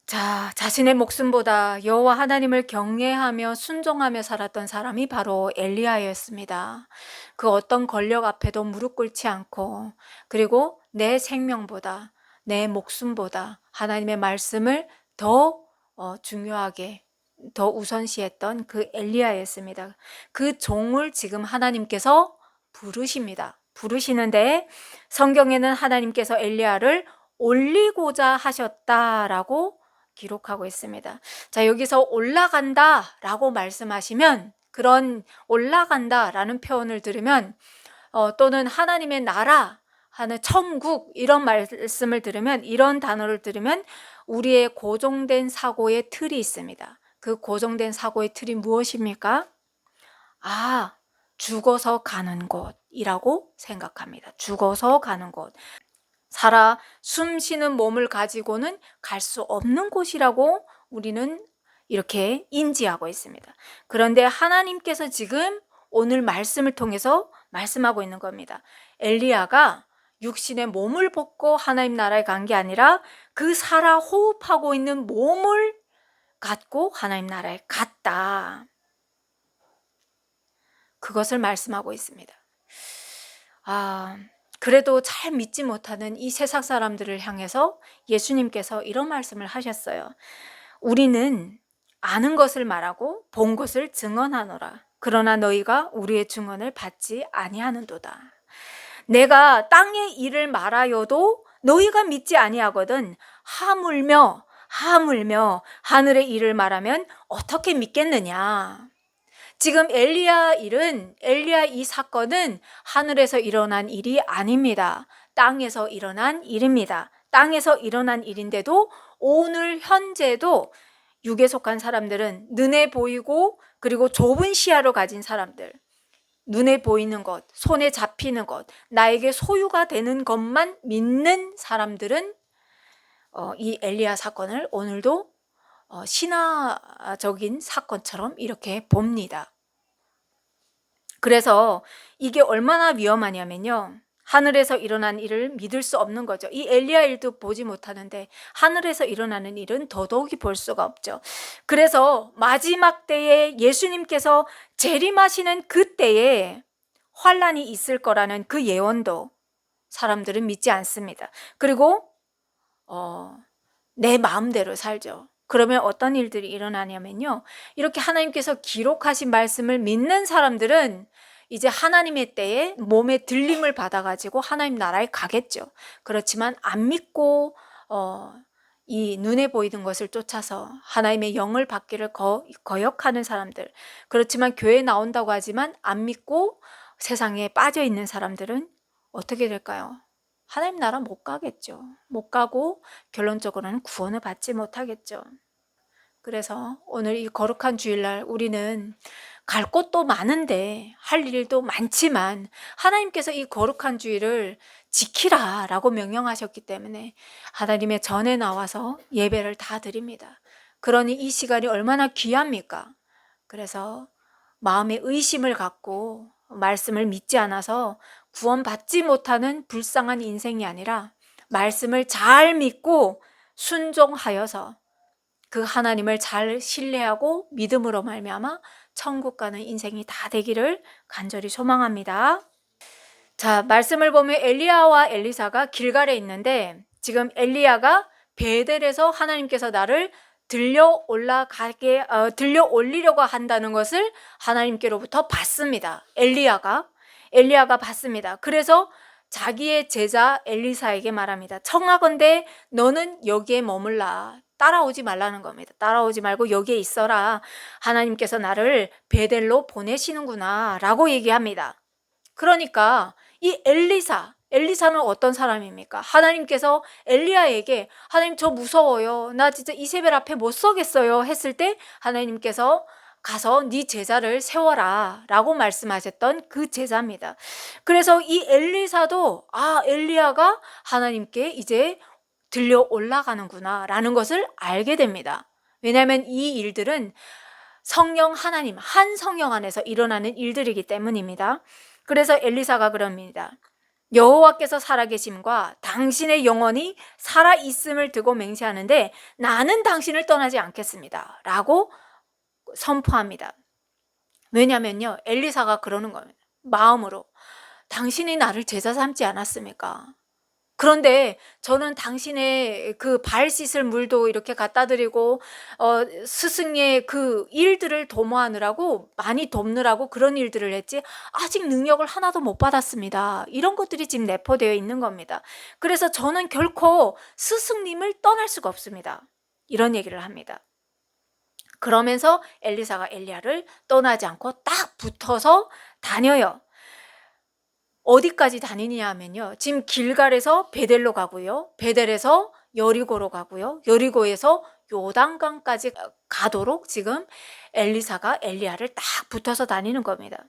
자신의 목숨보다 여호와 하나님을 경외하며 순종하며 살았던 사람이 바로 엘리야였습니다. 그 어떤 권력 앞에도 무릎 꿇지 않고, 그리고 내 생명보다, 내 목숨보다 하나님의 말씀을 더 중요하게, 더 우선시했던 그 엘리야였습니다. 그 종을 지금 하나님께서 부르시는데, 성경에는 하나님께서 엘리야를 올리고자 하셨다라고 기록하고 있습니다. 여기서 올라간다 라고 말씀하시면, 그런 올라간다 라는 표현을 들으면, 또는 하나님의 나라, 하는 천국, 이런 말씀을 들으면, 이런 단어를 들으면 우리의 고정된 사고의 틀이 있습니다. 그 고정된 사고의 틀이 무엇입니까? 죽어서 가는 곳이라고 생각합니다. 죽어서 가는 곳. 살아 숨 쉬는 몸을 가지고는 갈 수 없는 곳이라고 우리는 이렇게 인지하고 있습니다. 그런데 하나님께서 지금 오늘 말씀을 통해서 말씀하고 있는 겁니다. 엘리야가 육신의 몸을 벗고 하나님 나라에 간 게 아니라 그 살아 호흡하고 있는 몸을 갖고 하나님 나라에 갔다. 그것을 말씀하고 있습니다. 그래도 잘 믿지 못하는 이 세상 사람들을 향해서 예수님께서 이런 말씀을 하셨어요. 우리는 아는 것을 말하고 본 것을 증언하노라. 그러나 너희가 우리의 증언을 받지 아니하는도다. 내가 땅의 일을 말하여도 너희가 믿지 아니하거든. 하물며 하늘의 일을 말하면 어떻게 믿겠느냐. 지금 엘리야 이 사건은 하늘에서 일어난 일이 아닙니다. 땅에서 일어난 일입니다. 땅에서 일어난 일인데도 오늘 현재도 육에 속한 사람들은 눈에 보이고, 그리고 좁은 시야로 가진 사람들, 눈에 보이는 것, 손에 잡히는 것, 나에게 소유가 되는 것만 믿는 사람들은 이 엘리야 사건을 오늘도 신화적인 사건처럼 이렇게 봅니다. 그래서 이게 얼마나 위험하냐면요, 하늘에서 일어난 일을 믿을 수 없는 거죠. 이 엘리야 일도 보지 못하는데 하늘에서 일어나는 일은 더더욱이 볼 수가 없죠. 그래서 마지막 때에 예수님께서 재림하시는 그때에 환란이 있을 거라는 그 예언도 사람들은 믿지 않습니다. 그리고 내 마음대로 살죠. 그러면 어떤 일들이 일어나냐면요, 이렇게 하나님께서 기록하신 말씀을 믿는 사람들은 이제 하나님의 때에 몸에 들림을 받아가지고 하나님 나라에 가겠죠. 그렇지만 안 믿고 이 눈에 보이는 것을 쫓아서 하나님의 영을 받기를 거역하는 사람들, 그렇지만 교회에 나온다고 하지만 안 믿고 세상에 빠져 있는 사람들은 어떻게 될까요? 하나님 나라 못 가겠죠. 못 가고 결론적으로는 구원을 받지 못하겠죠. 그래서 오늘 이 거룩한 주일날 우리는 갈 곳도 많은데 할 일도 많지만 하나님께서 이 거룩한 주일을 지키라 라고 명령하셨기 때문에 하나님의 전에 나와서 예배를 다 드립니다. 그러니 이 시간이 얼마나 귀합니까? 그래서 마음에 의심을 갖고 말씀을 믿지 않아서 구원받지 못하는 불쌍한 인생이 아니라 말씀을 잘 믿고 순종하여서 그 하나님을 잘 신뢰하고 믿음으로 말미암아 천국 가는 인생이 다 되기를 간절히 소망합니다. 말씀을 보면 엘리야와 엘리사가 길갈에 있는데, 지금 엘리야가 베델에서 하나님께서 나를 들려 올리려고 한다는 것을 하나님께로부터 받습니다. 엘리야가 받습니다. 그래서 자기의 제자 엘리사에게 말합니다. 청하건대 너는 여기에 머물라. 따라오지 말라는 겁니다. 따라오지 말고 여기에 있어라. 하나님께서 나를 베델로 보내시는구나 라고 얘기합니다. 그러니까 이 엘리사는 어떤 사람입니까? 하나님께서 엘리야에게 하나님 저 무서워요. 나 진짜 이세벨 앞에 못 서겠어요 했을 때 하나님께서 가서 네 제자를 세워라 라고 말씀하셨던 그 제자입니다. 그래서 이 엘리사도 엘리야가 하나님께 이제 들려 올라가는구나 라는 것을 알게 됩니다. 왜냐하면 이 일들은 성령 하나님, 한 성령 안에서 일어나는 일들이기 때문입니다. 그래서 엘리사가 그럽니다. 여호와께서 살아계심과 당신의 영혼이 살아있음을 두고 맹세하는데 나는 당신을 떠나지 않겠습니다 라고 선포합니다. 왜냐면요, 엘리사가 그러는 겁니다. 마음으로 당신이 나를 제자 삼지 않았습니까? 그런데 저는 당신의 그 발 씻을 물도 이렇게 갖다 드리고 스승의 그 일들을 도모하느라고, 많이 돕느라고 그런 일들을 했지 아직 능력을 하나도 못 받았습니다. 이런 것들이 지금 내포되어 있는 겁니다. 그래서 저는 결코 스승님을 떠날 수가 없습니다. 이런 얘기를 합니다. 그러면서 엘리사가 엘리야를 떠나지 않고 딱 붙어서 다녀요. 어디까지 다니냐 하면요, 지금 길갈에서 베델로 가고요, 베델에서 여리고로 가고요, 여리고에서 요단강까지 가도록 지금 엘리사가 엘리야를 딱 붙어서 다니는 겁니다.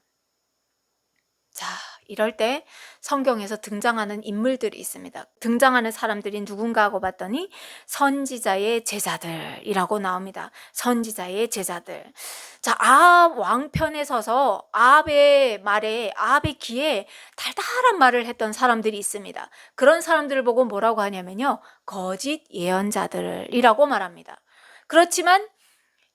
자, 이럴 때 성경에서 등장하는 인물들이 있습니다. 등장하는 사람들이 누군가 하고 봤더니 선지자의 제자들이라고 나옵니다. 선지자의 제자들. 자, 아합 왕편에 서서 아합의 말에, 아합의 귀에 달달한 말을 했던 사람들이 있습니다. 그런 사람들을 보고 뭐라고 하냐면요, 거짓 예언자들이라고 말합니다. 그렇지만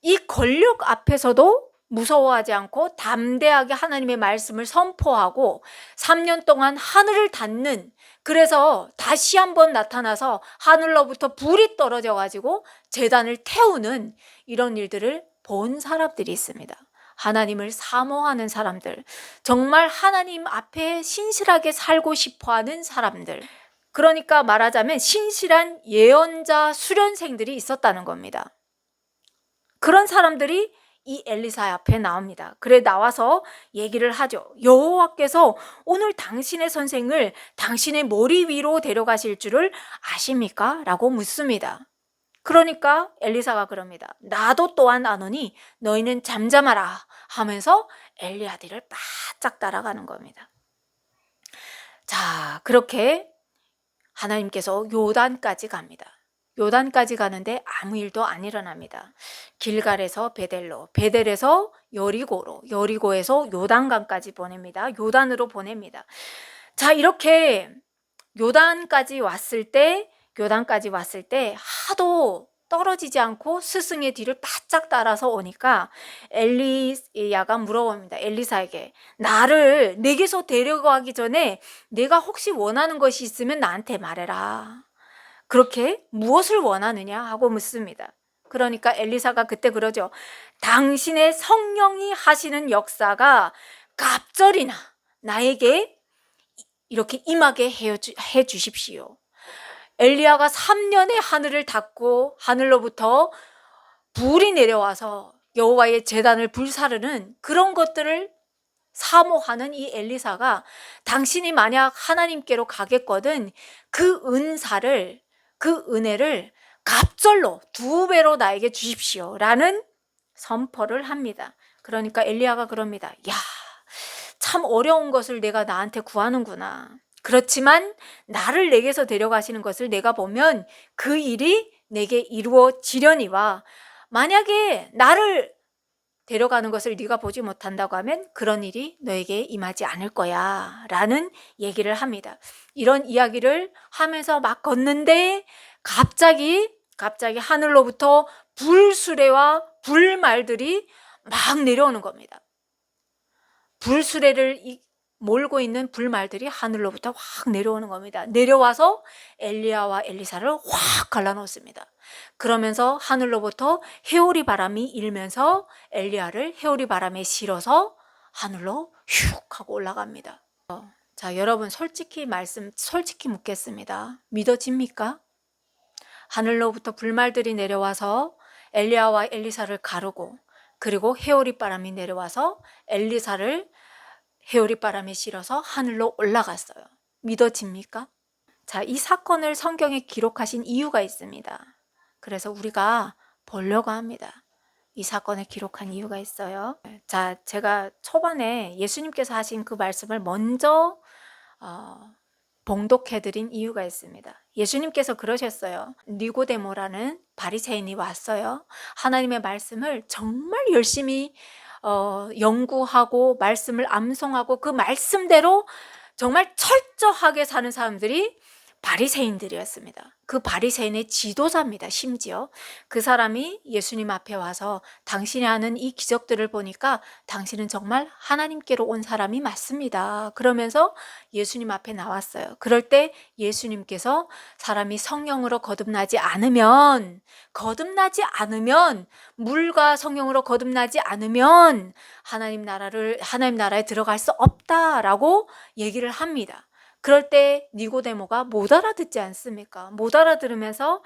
이 권력 앞에서도 무서워하지 않고 담대하게 하나님의 말씀을 선포하고 3년 동안 하늘을 닫는, 그래서 다시 한번 나타나서 하늘로부터 불이 떨어져 가지고 제단을 태우는 이런 일들을 본 사람들이 있습니다. 하나님을 사모하는 사람들, 정말 하나님 앞에 신실하게 살고 싶어하는 사람들, 그러니까 말하자면 신실한 예언자 수련생들이 있었다는 겁니다. 그런 사람들이 이 엘리사 앞에 나옵니다. 그래 나와서 얘기를 하죠. 여호와께서 오늘 당신의 선생을 당신의 머리 위로 데려가실 줄을 아십니까? 라고 묻습니다. 그러니까 엘리사가 그럽니다. 나도 또한 아노니 너희는 잠잠하라 하면서 엘리야 뒤를 바짝 따라가는 겁니다. 자, 그렇게 하나님께서 요단까지 갑니다. 요단까지 가는데 아무 일도 안 일어납니다. 길갈에서 베델로, 베델에서 여리고로, 여리고에서 요단강까지 보냅니다. 요단으로 보냅니다. 자, 이렇게 요단까지 왔을 때 하도 떨어지지 않고 스승의 뒤를 바짝 따라서 오니까 엘리야가 물어봅니다. 엘리사에게, 나를 내게서 데려가기 전에 내가 혹시 원하는 것이 있으면 나한테 말해라. 그렇게 무엇을 원하느냐 하고 묻습니다. 그러니까 엘리사가 그때 그러죠. 당신의 성령이 하시는 역사가 갑절이나 나에게 이렇게 임하게 해 주십시오. 엘리야가 3년의 하늘을 닫고 하늘로부터 불이 내려와서 여호와의 제단을 불사르는 그런 것들을 사모하는 이 엘리사가, 당신이 만약 하나님께로 가겠거든 그 은사를, 그 은혜를 갑절로 2배로 나에게 주십시오 라는 선포를 합니다. 그러니까 엘리야가 그럽니다. 야, 참 어려운 것을 내가 나한테 구하는구나. 그렇지만 나를 내게서 데려가시는 것을 내가 보면 그 일이 내게 이루어지려니와, 만약에 나를 데려가는 것을 네가 보지 못한다고 하면 그런 일이 너에게 임하지 않을 거야 라는 얘기를 합니다. 이런 이야기를 하면서 막 걷는데 갑자기 하늘로부터 불수레와 불말들이 막 내려오는 겁니다. 불수레를 몰고 있는 불말들이 하늘로부터 확 내려오는 겁니다. 내려와서 엘리야와 엘리사를 확 갈라놓습니다. 그러면서 하늘로부터 회오리 바람이 일면서 엘리야를 회오리 바람에 실어서 하늘로 슉 하고 올라갑니다. 자, 여러분 솔직히 묻겠습니다. 믿어집니까? 하늘로부터 불말들이 내려와서 엘리야와 엘리사를 가르고, 그리고 회오리 바람이 내려와서 엘리사를 회오리 바람에 실어서 하늘로 올라갔어요. 믿어집니까? 자, 이 사건을 성경에 기록하신 이유가 있습니다. 그래서 우리가 보려고 합니다. 이 사건을 기록한 이유가 있어요. 자, 제가 초반에 예수님께서 하신 그 말씀을 먼저 봉독해드린 이유가 있습니다. 예수님께서 그러셨어요. 니고데모라는 바리새인이 왔어요. 하나님의 말씀을 정말 열심히 연구하고 말씀을 암송하고 그 말씀대로 정말 철저하게 사는 사람들이 바리새인들이었습니다. 그 바리새인의 지도자입니다. 심지어 그 사람이 예수님 앞에 와서 당신이 하는 이 기적들을 보니까 당신은 정말 하나님께로 온 사람이 맞습니다. 그러면서 예수님 앞에 나왔어요. 그럴 때 예수님께서 사람이 성령으로 거듭나지 않으면 물과 성령으로 거듭나지 않으면 하나님 나라에 들어갈 수 없다라고 얘기를 합니다. 그럴 때 니고데모가 못 알아듣지 않습니까? 못 알아들으면서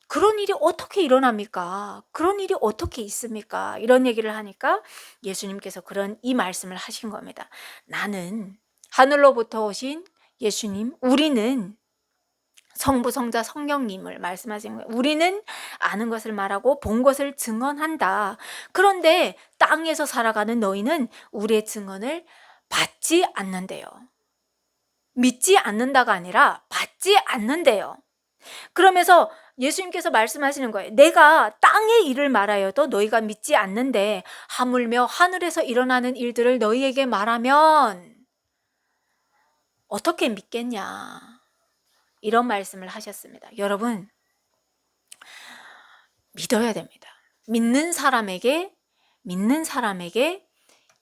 그런 일이 어떻게 일어납니까? 그런 일이 어떻게 있습니까? 이런 얘기를 하니까 예수님께서 이 말씀을 하신 겁니다. 나는 하늘로부터 오신 예수님, 우리는 성부, 성자, 성령님을 말씀하신 거예요. 우리는 아는 것을 말하고 본 것을 증언한다. 그런데 땅에서 살아가는 너희는 우리의 증언을 받지 않는데요. 믿지 않는다가 아니라 받지 않는데요. 그러면서 예수님께서 말씀하시는 거예요. 내가 땅의 일을 말하여도 너희가 믿지 않는데 하물며 하늘에서 일어나는 일들을 너희에게 말하면 어떻게 믿겠냐. 이런 말씀을 하셨습니다. 여러분, 믿어야 됩니다. 믿는 사람에게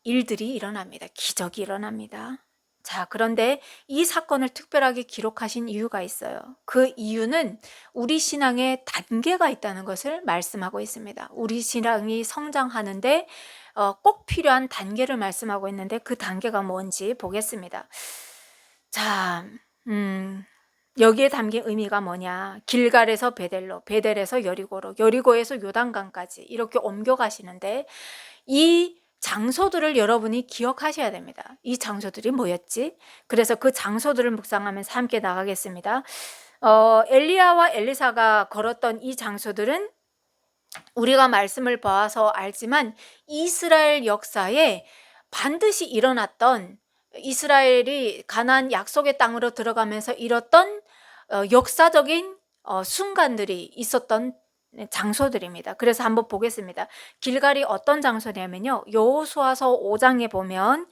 일들이 일어납니다. 기적이 일어납니다. 자, 그런데 이 사건을 특별하게 기록하신 이유가 있어요. 그 이유는 우리 신앙에 단계가 있다는 것을 말씀하고 있습니다. 우리 신앙이 성장하는데 꼭 필요한 단계를 말씀하고 있는데 그 단계가 뭔지 보겠습니다. 자, 여기에 담긴 의미가 뭐냐. 길갈에서 베델로, 베델에서 여리고로, 여리고에서 요단강까지 이렇게 옮겨가시는데 이 장소들을 여러분이 기억하셔야 됩니다. 이 장소들이 뭐였지? 그래서 그 장소들을 묵상하면서 함께 나가겠습니다. 엘리야와 엘리사가 걸었던 이 장소들은 우리가 말씀을 봐서 알지만 이스라엘 역사에 반드시 일어났던, 이스라엘이 가나안 약속의 땅으로 들어가면서 이뤘던 역사적인 순간들이 있었던 장소들입니다. 그래서 한번 보겠습니다. 길갈이 어떤 장소냐면요, 여호수아서 5장에 보면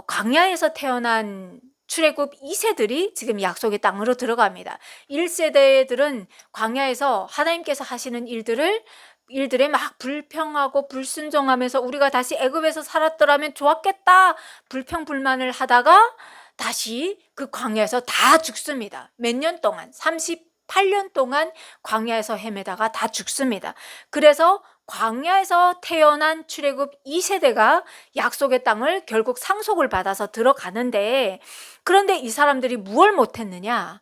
광야에서 태어난 출애굽 2세들이 지금 약속의 땅으로 들어갑니다. 1세대들은 광야에서 하나님께서 하시는 일들에 막 불평하고 불순종하면서 우리가 다시 애굽에서 살았더라면 좋았겠다 불평불만을 하다가 다시 그 광야에서 다 죽습니다. 몇 년 동안, 38년 동안 광야에서 헤매다가 다 죽습니다. 그래서 광야에서 태어난 출애굽 2세대가 약속의 땅을 결국 상속을 받아서 들어가는데, 그런데 이 사람들이 무엇을 못했느냐?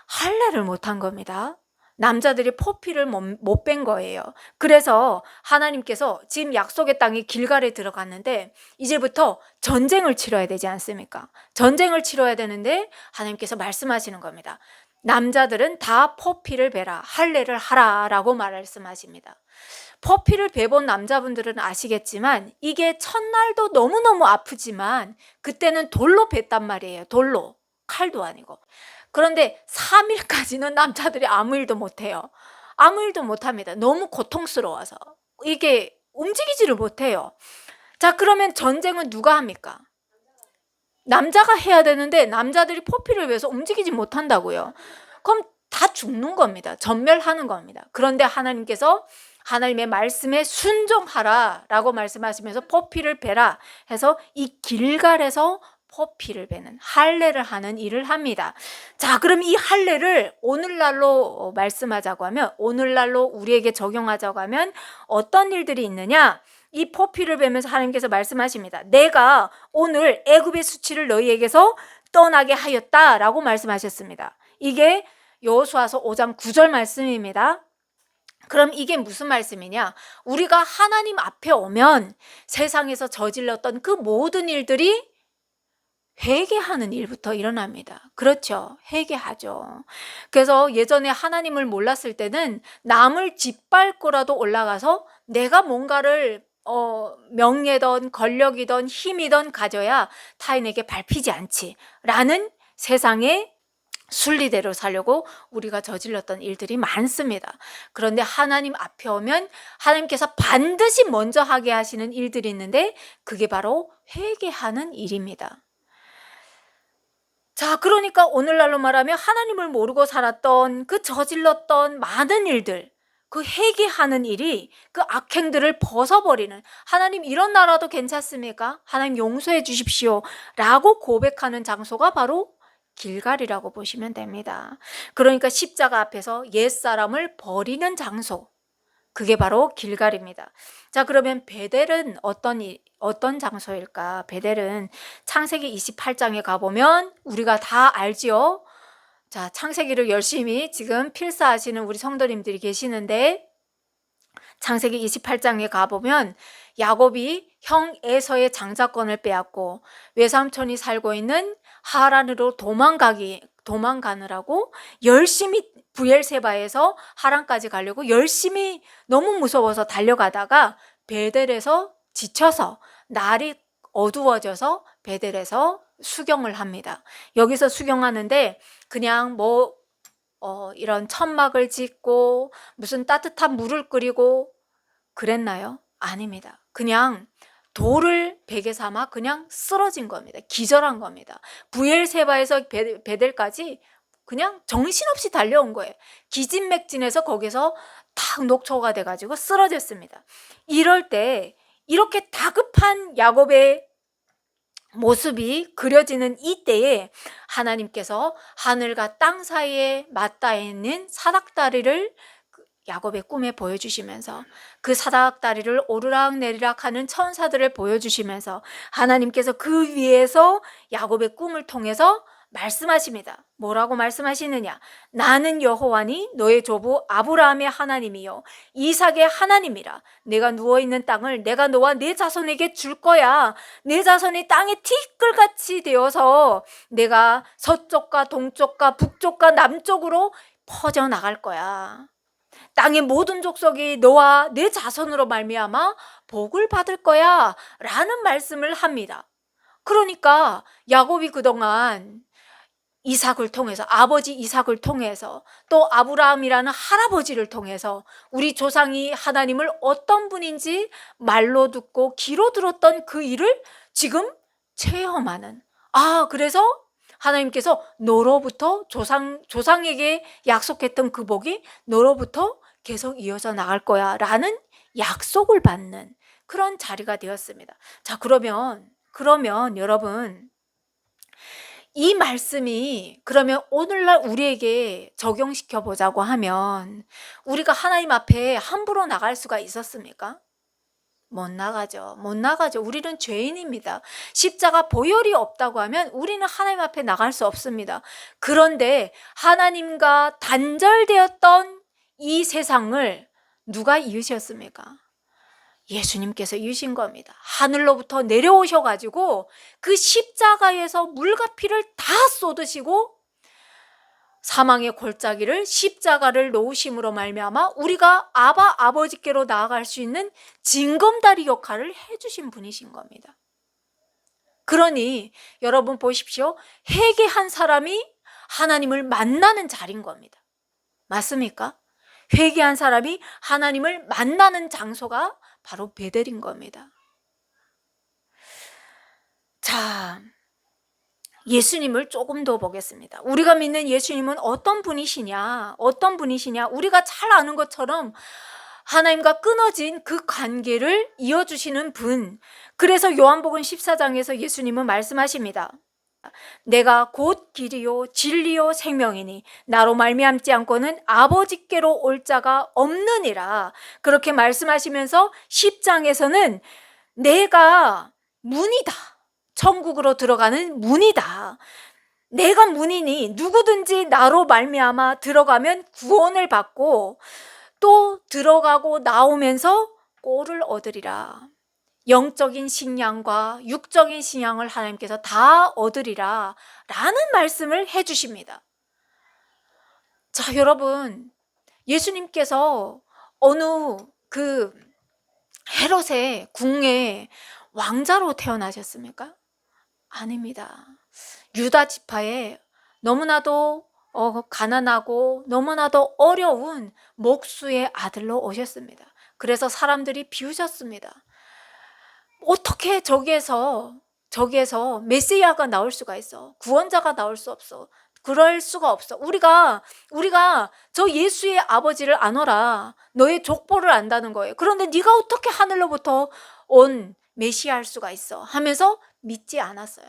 할례를 못한 겁니다. 남자들이 포피를 못 뺀 거예요. 그래서 하나님께서 지금 약속의 땅이 길갈에 들어갔는데 이제부터 전쟁을 치러야 되지 않습니까? 전쟁을 치러야 되는데 하나님께서 말씀하시는 겁니다. 남자들은 다 포피를 베라, 할례를 하라 라고 말씀하십니다. 포피를 베본 남자분들은 아시겠지만 이게 첫날도 너무너무 아프지만 그때는 돌로 뱄단 말이에요. 돌로, 칼도 아니고. 그런데 3일까지는 남자들이 아무 일도 못해요. 아무 일도 못합니다. 너무 고통스러워서 이게 움직이지를 못해요. 자, 그러면 전쟁은 누가 합니까? 남자가 해야 되는데 남자들이 포피를 위해서 움직이지 못한다고요. 그럼 다 죽는 겁니다. 전멸하는 겁니다. 그런데 하나님께서 하나님의 말씀에 순종하라 라고 말씀하시면서 포피를 베라 해서 이 길갈에서 포피를 베는 할례를 하는 일을 합니다. 자, 그럼 이 할례를 오늘날로 말씀하자고 하면, 오늘날로 우리에게 적용하자고 하면 어떤 일들이 있느냐? 이 포피를 베면서 하나님께서 말씀하십니다. 내가 오늘 애굽의 수치를 너희에게서 떠나게 하였다라고 말씀하셨습니다. 이게 여호수아서 5장 9절 말씀입니다. 그럼 이게 무슨 말씀이냐? 우리가 하나님 앞에 오면 세상에서 저질렀던 그 모든 일들이 회개하는 일부터 일어납니다. 그렇죠. 회개하죠. 그래서 예전에 하나님을 몰랐을 때는 남을 짓밟고라도 올라가서 내가 뭔가를 명예든 권력이든 힘이든 가져야 타인에게 밟히지 않지 라는 세상의 순리대로 살려고 우리가 저질렀던 일들이 많습니다. 그런데 하나님 앞에 오면 하나님께서 반드시 먼저 하게 하시는 일들이 있는데 그게 바로 회개하는 일입니다. 자, 그러니까 오늘날로 말하면 하나님을 모르고 살았던 그 저질렀던 많은 일들, 그 회개하는 일이 그 악행들을 벗어버리는, 하나님 이런 나라도 괜찮습니까? 하나님 용서해 주십시오 라고 고백하는 장소가 바로 길갈이라고 보시면 됩니다. 그러니까 십자가 앞에서 옛사람을 버리는 장소, 그게 바로 길갈입니다. 자, 그러면 베델은 어떤 장소일까? 베델은 창세기 28장에 가보면 우리가 다 알지요. 자, 창세기를 열심히 지금 필사하시는 우리 성도님들이 계시는데, 창세기 28장에 가보면 야곱이 형 에서의 장자권을 빼앗고 외삼촌이 살고 있는 하란으로 도망가느라고 열심히 부엘세바에서 하란까지 가려고 열심히 너무 무서워서 달려가다가 베델에서 지쳐서 날이 어두워져서 베델에서 수경을 합니다. 여기서 수경하는데 그냥 이런 천막을 짓고 무슨 따뜻한 물을 끓이고 그랬나요? 아닙니다. 그냥 돌을 베개 삼아 그냥 쓰러진 겁니다. 기절한 겁니다. 부엘세바에서 베델까지 그냥 정신없이 달려온 거예요. 기진맥진해서 거기서 탁 녹초가 돼가지고 쓰러졌습니다. 이럴 때 이렇게 다급한 야곱의 모습이 그려지는 이때에 하나님께서 하늘과 땅 사이에 맞닿아 있는 사닥다리를 야곱의 꿈에 보여주시면서 그 사닥다리를 오르락내리락 하는 천사들을 보여주시면서 하나님께서 그 위에서 야곱의 꿈을 통해서 말씀하십니다. 뭐라고 말씀하시느냐? 나는 여호와니 너의 조부 아브라함의 하나님이요 이삭의 하나님이라. 내가 누워있는 땅을 내가 너와 네 자손에게 줄 거야. 네 자손이 땅에 티끌같이 되어서 내가 서쪽과 동쪽과 북쪽과 남쪽으로 퍼져나갈 거야. 땅의 모든 족속이 너와 내 자손으로 말미암아 복을 받을 거야 라는 말씀을 합니다. 그러니까 야곱이 그동안 이삭을 통해서, 아버지 이삭을 통해서, 또 아브라함이라는 할아버지를 통해서 우리 조상이 하나님을 어떤 분인지 말로 듣고 귀로 들었던 그 일을 지금 체험하는, 그래서 하나님께서 너로부터 조상에게 약속했던 그 복이 너로부터 계속 이어져 나갈 거야 라는 약속을 받는 그런 자리가 되었습니다. 자, 그러면 여러분, 이 말씀이 그러면 오늘날 우리에게 적용시켜 보자고 하면 우리가 하나님 앞에 함부로 나갈 수가 있었습니까? 못 나가죠. 우리는 죄인입니다. 십자가 보혈이 없다고 하면 우리는 하나님 앞에 나갈 수 없습니다. 그런데 하나님과 단절되었던 이 세상을 누가 이으셨습니까? 예수님께서 이으신 겁니다. 하늘로부터 내려오셔가지고 그 십자가에서 물과 피를 다 쏟으시고 사망의 골짜기를 십자가를 놓으심으로 말미암아 우리가 아버지께로 나아갈 수 있는 징검다리 역할을 해주신 분이신 겁니다. 그러니 여러분 보십시오. 회개한 사람이 하나님을 만나는 자리인 겁니다. 맞습니까? 회개한 사람이 하나님을 만나는 장소가 바로 베델인 겁니다. 자, 예수님을 조금 더 보겠습니다. 우리가 믿는 예수님은 어떤 분이시냐? 우리가 잘 아는 것처럼 하나님과 끊어진 그 관계를 이어주시는 분. 그래서 요한복음 14장에서 예수님은 말씀하십니다. 내가 곧 길이요 진리요 생명이니 나로 말미암지 않고는 아버지께로 올 자가 없느니라. 그렇게 말씀하시면서 10장에서는 내가 문이다. 천국으로 들어가는 문이다. 내가 문이니 누구든지 나로 말미암아 들어가면 구원을 받고 또 들어가고 나오면서 꼴을 얻으리라. 영적인 식량과 육적인 식량을 하나님께서 다 얻으리라 라는 말씀을 해주십니다. 자, 여러분, 예수님께서 어느 그 헤롯의 궁의 왕자로 태어나셨습니까? 아닙니다. 유다 지파에 너무나도 가난하고 너무나도 어려운 목수의 아들로 오셨습니다. 그래서 사람들이 비우셨습니다. 어떻게 저기에서 저기에서 메시아가 나올 수가 있어. 구원자가 나올 수 없어. 그럴 수가 없어. 우리가 저 예수의 아버지를 아노라. 너의 족보를 안다는 거예요. 그런데 네가 어떻게 하늘로부터 온 메시아일 수가 있어 하면서 믿지 않았어요.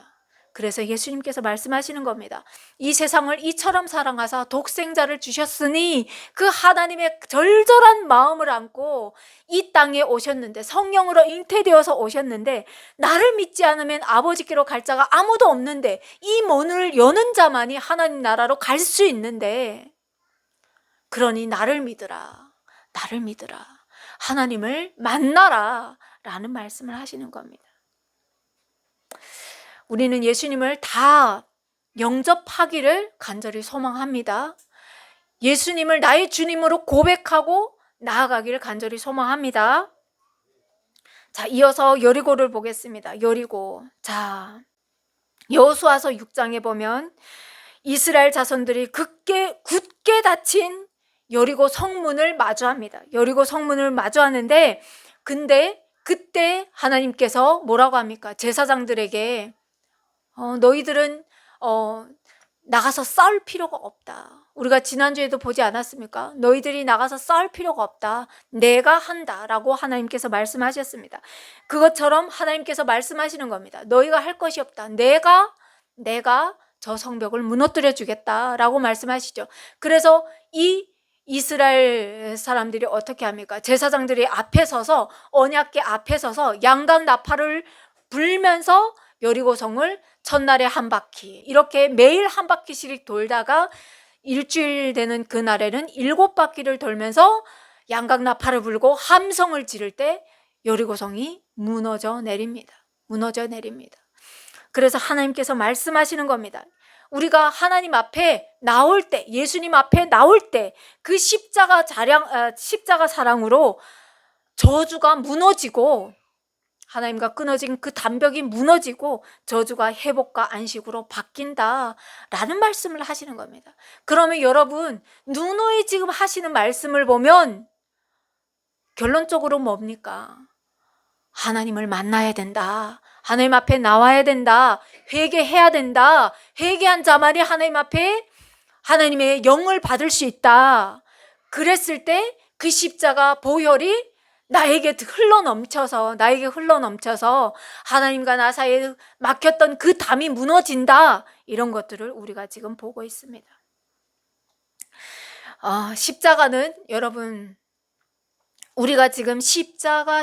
그래서 예수님께서 말씀하시는 겁니다. 이 세상을 이처럼 사랑하사 독생자를 주셨으니 그 하나님의 절절한 마음을 안고 이 땅에 오셨는데, 성령으로 잉태되어서 오셨는데, 나를 믿지 않으면 아버지께로 갈 자가 아무도 없는데, 이 문을 여는 자만이 하나님 나라로 갈 수 있는데, 그러니 나를 믿으라, 나를 믿으라, 하나님을 만나라 라는 말씀을 하시는 겁니다. 우리는 예수님을 다 영접하기를 간절히 소망합니다. 예수님을 나의 주님으로 고백하고 나아가기를 간절히 소망합니다. 자, 이어서 여리고를 보겠습니다. 여리고. 자, 여호수아서 6장에 보면 이스라엘 자손들이 굳게 닫힌 여리고 성문을 마주합니다. 여리고 성문을 마주하는데, 근데 그때 하나님께서 뭐라고 합니까? 제사장들에게 너희들은 나가서 싸울 필요가 없다. 우리가 지난주에도 보지 않았습니까? 너희들이 나가서 싸울 필요가 없다. 내가 한다 라고 하나님께서 말씀하셨습니다. 그것처럼 하나님께서 말씀하시는 겁니다. 너희가 할 것이 없다. 내가 저 성벽을 무너뜨려 주겠다 라고 말씀하시죠. 그래서 이 이스라엘 사람들이 어떻게 합니까? 제사장들이 앞에 서서, 언약궤 앞에 서서 양각 나팔을 불면서 여리고성을 첫날에 한 바퀴, 이렇게 매일 한 바퀴씩 돌다가 일주일 되는 그날에는 7바퀴를 돌면서 양각 나팔을 불고 함성을 지를 때 여리고성이 무너져 내립니다. 무너져 내립니다. 그래서 하나님께서 말씀하시는 겁니다. 우리가 하나님 앞에 나올 때, 예수님 앞에 나올 때 그 십자가 사랑으로 저주가 무너지고, 하나님과 끊어진 그 담벽이 무너지고 저주가 회복과 안식으로 바뀐다라는 말씀을 하시는 겁니다. 그러면 여러분, 누누이 지금 하시는 말씀을 보면 결론적으로 뭡니까? 하나님을 만나야 된다. 하나님 앞에 나와야 된다. 회개해야 된다. 회개한 자만이 하나님 앞에 하나님의 영을 받을 수 있다. 그랬을 때 그 십자가 보혈이 나에게 흘러넘쳐서 하나님과 나 사이에 막혔던 그 담이 무너진다. 이런 것들을 우리가 지금 보고 있습니다. 십자가는 여러분, 우리가 지금 십자가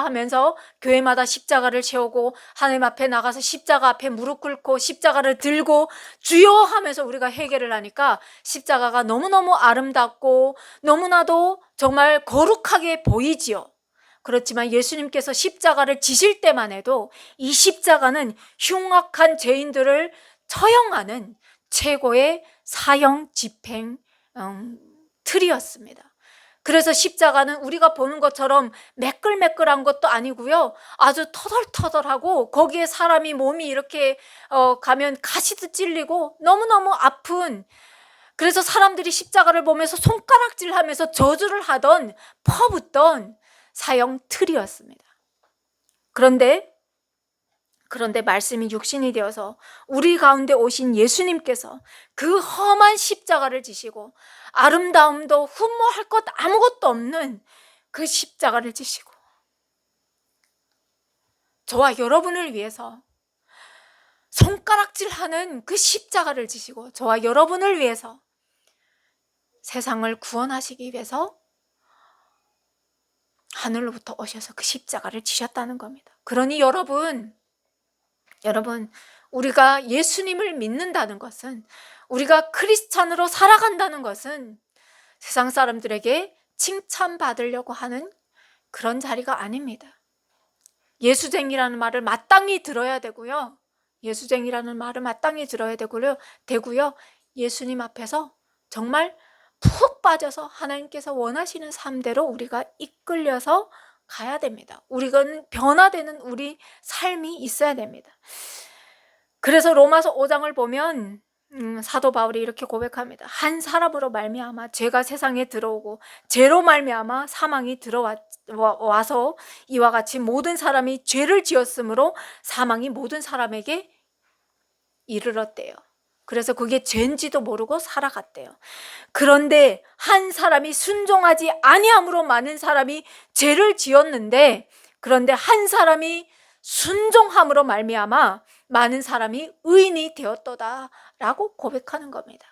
하면서 교회마다 십자가를 세우고 하나님 앞에 나가서 십자가 앞에 무릎 꿇고 십자가를 들고 주여 하면서 우리가 회개를 하니까 십자가가 너무너무 아름답고 너무나도 정말 거룩하게 보이지요. 그렇지만 예수님께서 십자가를 지실 때만 해도 이 십자가는 흉악한 죄인들을 처형하는 최고의 사형 집행 틀이었습니다. 그래서 십자가는 우리가 보는 것처럼 매끌매끌한 것도 아니고요, 아주 터덜터덜하고 거기에 사람이 몸이 이렇게 가면 가시도 찔리고 너무너무 아픈, 그래서 사람들이 십자가를 보면서 손가락질하면서 저주를 하던, 퍼붓던 사형 틀이었습니다. 그런데 말씀이 육신이 되어서 우리 가운데 오신 예수님께서 그 험한 십자가를 지시고 아름다움도 흠모할 것 아무것도 없는 그 십자가를 지시고 저와 여러분을 위해서 손가락질하는 그 십자가를 지시고 저와 여러분을 위해서 세상을 구원하시기 위해서 하늘로부터 오셔서 그 십자가를 지셨다는 겁니다. 그러니 여러분, 우리가 예수님을 믿는다는 것은, 우리가 크리스찬으로 살아간다는 것은 세상 사람들에게 칭찬받으려고 하는 그런 자리가 아닙니다. 예수쟁이라는 말을 마땅히 들어야 되고요. 예수님 앞에서 정말 푹 빠져서 하나님께서 원하시는 삶대로 우리가 이끌려서 가야 됩니다. 우리는 변화되는 우리 삶이 있어야 됩니다. 그래서 로마서 5장을 보면 사도 바울이 이렇게 고백합니다. 한 사람으로 말미암아 죄가 세상에 들어오고 죄로 말미암아 사망이 들어와서 이와 같이 모든 사람이 죄를 지었으므로 사망이 모든 사람에게 이르렀대요. 그래서 그게 죄인지도 모르고 살아갔대요. 그런데 한 사람이 순종하지 아니함으로 많은 사람이 죄를 지었는데, 그런데 한 사람이 순종함으로 말미암아 많은 사람이 의인이 되었도다라고 고백하는 겁니다.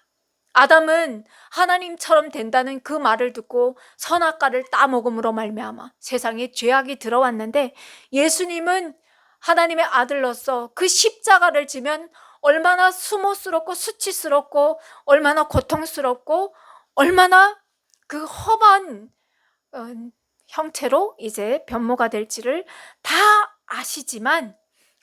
아담은 하나님처럼 된다는 그 말을 듣고 선악과를 따먹음으로 말미암아 세상에 죄악이 들어왔는데, 예수님은 하나님의 아들로서 그 십자가를 지면 얼마나 수모스럽고 수치스럽고 얼마나 고통스럽고 얼마나 그 험한 형체로 이제 변모가 될지를 다 아시지만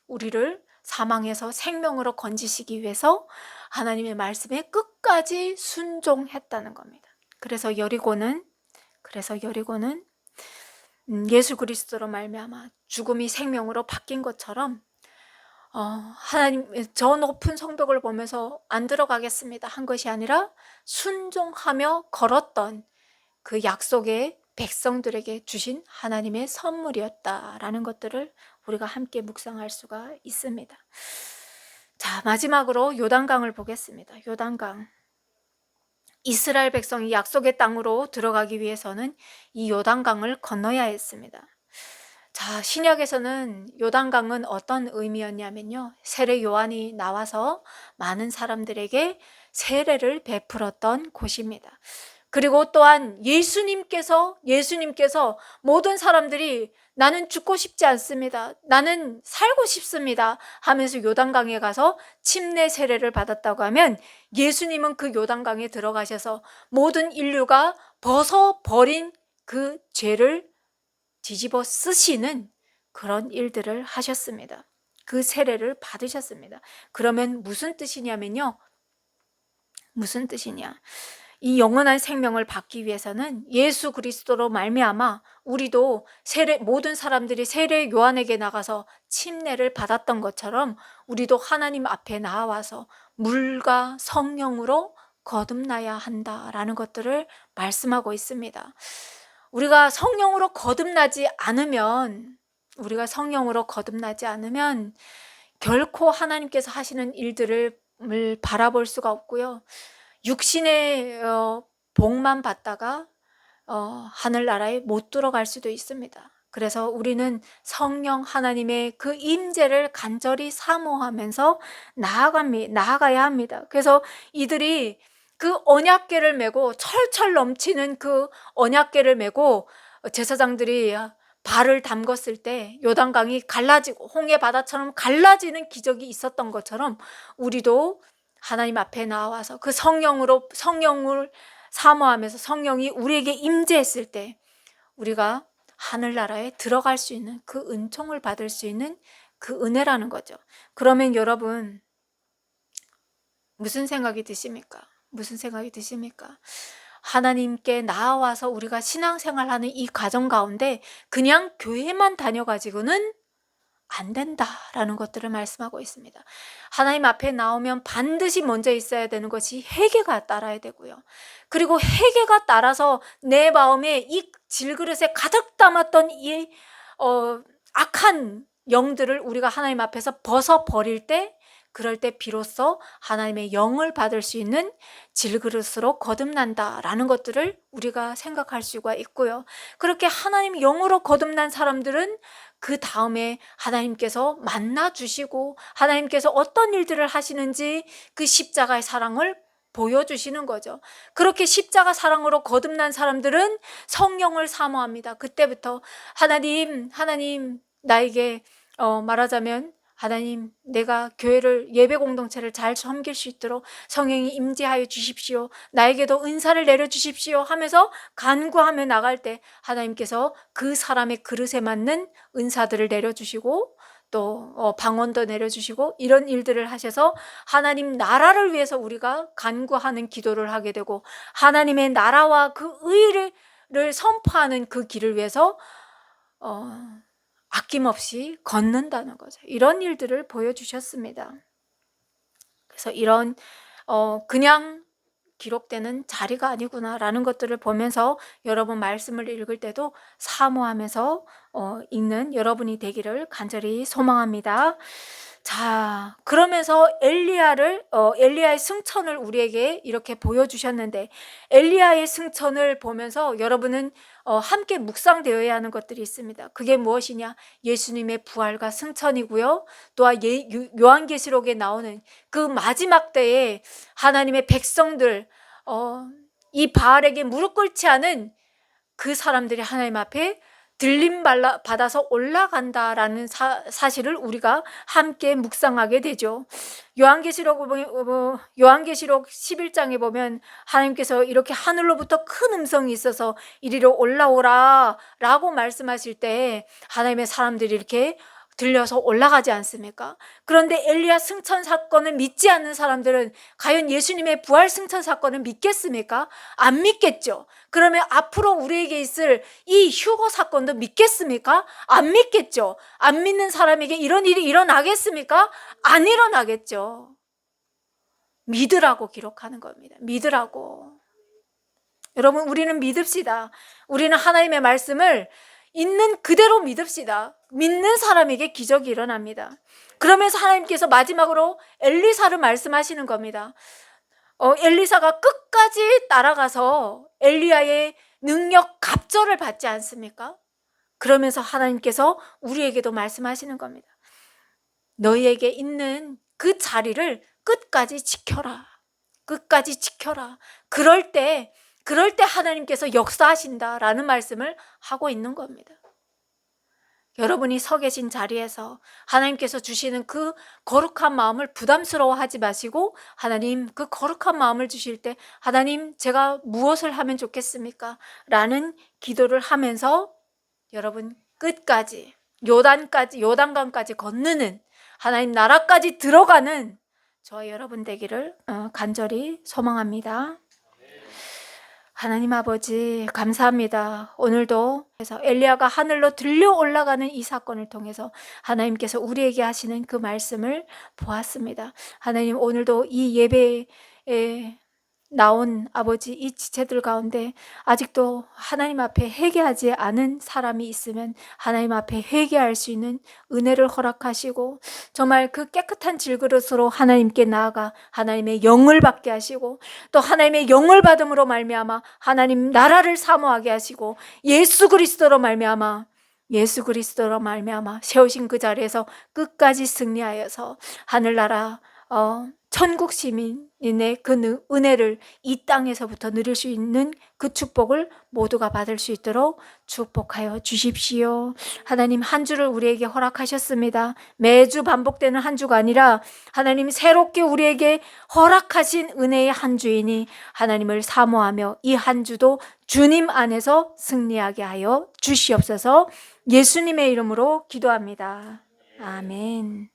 우리를 사망에서 생명으로 건지시기 위해서 하나님의 말씀에 끝까지 순종했다는 겁니다. 그래서 여리고는 예수 그리스도로 말미암아 죽음이 생명으로 바뀐 것처럼 하나님 저 높은 성벽을 보면서 안 들어가겠습니다 한 것이 아니라 순종하며 걸었던 그 약속의 백성들에게 주신 하나님의 선물이었다라는 것들을 우리가 함께 묵상할 수가 있습니다. 자, 마지막으로 요단강을 보겠습니다. 요단강. 이스라엘 백성이 약속의 땅으로 들어가기 위해서는 이 요단강을 건너야 했습니다. 자, 신약에서는 요단강은 어떤 의미였냐면요, 세례 요한이 나와서 많은 사람들에게 세례를 베풀었던 곳입니다. 그리고 또한 예수님께서 모든 사람들이 나는 죽고 싶지 않습니다, 나는 살고 싶습니다 하면서 요단강에 가서 침례 세례를 받았다고 하면, 예수님은 그 요단강에 들어가셔서 모든 인류가 벗어버린 그 죄를 뒤집어 쓰시는 그런 일들을 하셨습니다. 그 세례를 받으셨습니다. 그러면 무슨 뜻이냐면요, 무슨 뜻이냐, 이 영원한 생명을 받기 위해서는 예수 그리스도로 말미암아 우리도 모든 사람들이 세례 요한에게 나가서 침례를 받았던 것처럼 우리도 하나님 앞에 나와서 물과 성령으로 거듭나야 한다라는 것들을 말씀하고 있습니다. 우리가 성령으로 거듭나지 않으면 결코 하나님께서 하시는 일들을 바라볼 수가 없고요, 육신의 복만 받다가 하늘나라에 못 들어갈 수도 있습니다. 그래서 우리는 성령 하나님의 그 임재를 간절히 사모하면서 나아가야 합니다. 그래서 이들이 그 언약궤를 메고, 철철 넘치는 그 언약궤를 메고 제사장들이 발을 담궜을 때 요단강이 갈라지고 홍해 바다처럼 갈라지는 기적이 있었던 것처럼 우리도 하나님 앞에 나와서 그 성령을 사모하면서 성령이 우리에게 임재했을 때 우리가 하늘나라에 들어갈 수 있는 그 은총을 받을 수 있는 그 은혜라는 거죠. 그러면 여러분 무슨 생각이 드십니까? 하나님께 나아와서 우리가 신앙생활하는 이 과정 가운데 그냥 교회만 다녀가지고는 안 된다라는 것들을 말씀하고 있습니다. 하나님 앞에 나오면 반드시 먼저 있어야 되는 것이 회개가 따라야 되고요, 그리고 회개가 따라서 내 마음에 이 질그릇에 가득 담았던 이 악한 영들을 우리가 하나님 앞에서 벗어버릴 때, 그럴 때 비로소 하나님의 영을 받을 수 있는 질그릇으로 거듭난다라는 것들을 우리가 생각할 수가 있고요, 그렇게 하나님 영으로 거듭난 사람들은 그 다음에 하나님께서 만나주시고 하나님께서 어떤 일들을 하시는지 그 십자가의 사랑을 보여주시는 거죠. 그렇게 십자가 사랑으로 거듭난 사람들은 성령을 사모합니다. 그때부터 하나님 나에게 말하자면, 하나님 내가 교회를, 예배 공동체를 잘 섬길 수 있도록 성령이 임재하여 주십시오, 나에게도 은사를 내려주십시오 하면서 간구하며 나갈 때 하나님께서 그 사람의 그릇에 맞는 은사들을 내려주시고 또 방언도 내려주시고 이런 일들을 하셔서 하나님 나라를 위해서 우리가 간구하는 기도를 하게 되고, 하나님의 나라와 그 의를 선포하는 그 길을 위해서 아낌없이 걷는다는 거죠. 이런 일들을 보여주셨습니다. 그래서 이런 그냥 기록되는 자리가 아니구나라는 것들을 보면서 여러분 말씀을 읽을 때도 사모하면서 읽는 여러분이 되기를 간절히 소망합니다. 자, 그러면서 엘리야의 승천을 우리에게 이렇게 보여주셨는데, 엘리야의 승천을 보면서 여러분은 함께 묵상되어야 하는 것들이 있습니다. 그게 무엇이냐? 예수님의 부활과 승천이고요. 또한 요한계시록에 나오는 그 마지막 때에 하나님의 백성들, 이 바알에게 무릎 꿇지 않은 그 사람들이 하나님 앞에 들림 받아서 올라간다라는 사실을 우리가 함께 묵상하게 되죠. 요한계시록 11장에 보면 하나님께서 이렇게 하늘로부터 큰 음성이 있어서 이리로 올라오라 라고 말씀하실 때 하나님의 사람들이 이렇게 들려서 올라가지 않습니까? 그런데 엘리야 승천 사건을 믿지 않는 사람들은 과연 예수님의 부활 승천 사건을 믿겠습니까? 안 믿겠죠. 그러면 앞으로 우리에게 있을 이 휴거 사건도 믿겠습니까? 안 믿겠죠. 안 믿는 사람에게 이런 일이 일어나겠습니까? 안 일어나겠죠. 믿으라고 기록하는 겁니다. 믿으라고. 여러분, 우리는 믿읍시다. 우리는 하나님의 말씀을 있는 그대로 믿읍시다. 믿는 사람에게 기적이 일어납니다. 그러면서 하나님께서 마지막으로 엘리사를 말씀하시는 겁니다. 엘리사가 끝까지 따라가서 엘리야의 능력 갑절을 받지 않습니까? 그러면서 하나님께서 우리에게도 말씀하시는 겁니다. 너희에게 있는 그 자리를 끝까지 지켜라. 끝까지 지켜라. 그럴 때 하나님께서 역사하신다라는 말씀을 하고 있는 겁니다. 여러분이 서 계신 자리에서 하나님께서 주시는 그 거룩한 마음을 부담스러워하지 마시고, 하나님 그 거룩한 마음을 주실 때 하나님 제가 무엇을 하면 좋겠습니까? 라는 기도를 하면서 여러분 끝까지 요단강까지 건너는 하나님 나라까지 들어가는 저와 여러분 되기를 간절히 소망합니다. 하나님 아버지 감사합니다. 오늘도 그래서 엘리야가 하늘로 들려 올라가는 이 사건을 통해서 하나님께서 우리에게 하시는 그 말씀을 보았습니다. 하나님 오늘도 이 예배에 나온 아버지 이 지체들 가운데 아직도 하나님 앞에 회개하지 않은 사람이 있으면 하나님 앞에 회개할 수 있는 은혜를 허락하시고, 정말 그 깨끗한 질그릇으로 하나님께 나아가 하나님의 영을 받게 하시고, 또 하나님의 영을 받음으로 말미암아 하나님 나라를 사모하게 하시고, 예수 그리스도로 말미암아 세우신 그 자리에서 끝까지 승리하여서 하늘나라 천국 시민의 그 은혜를 이 땅에서부터 누릴 수 있는 그 축복을 모두가 받을 수 있도록 축복하여 주십시오. 하나님 한 주를 우리에게 허락하셨습니다. 매주 반복되는 한 주가 아니라 하나님 새롭게 우리에게 허락하신 은혜의 한 주이니 하나님을 사모하며 이 한 주도 주님 안에서 승리하게 하여 주시옵소서. 예수님의 이름으로 기도합니다. 아멘.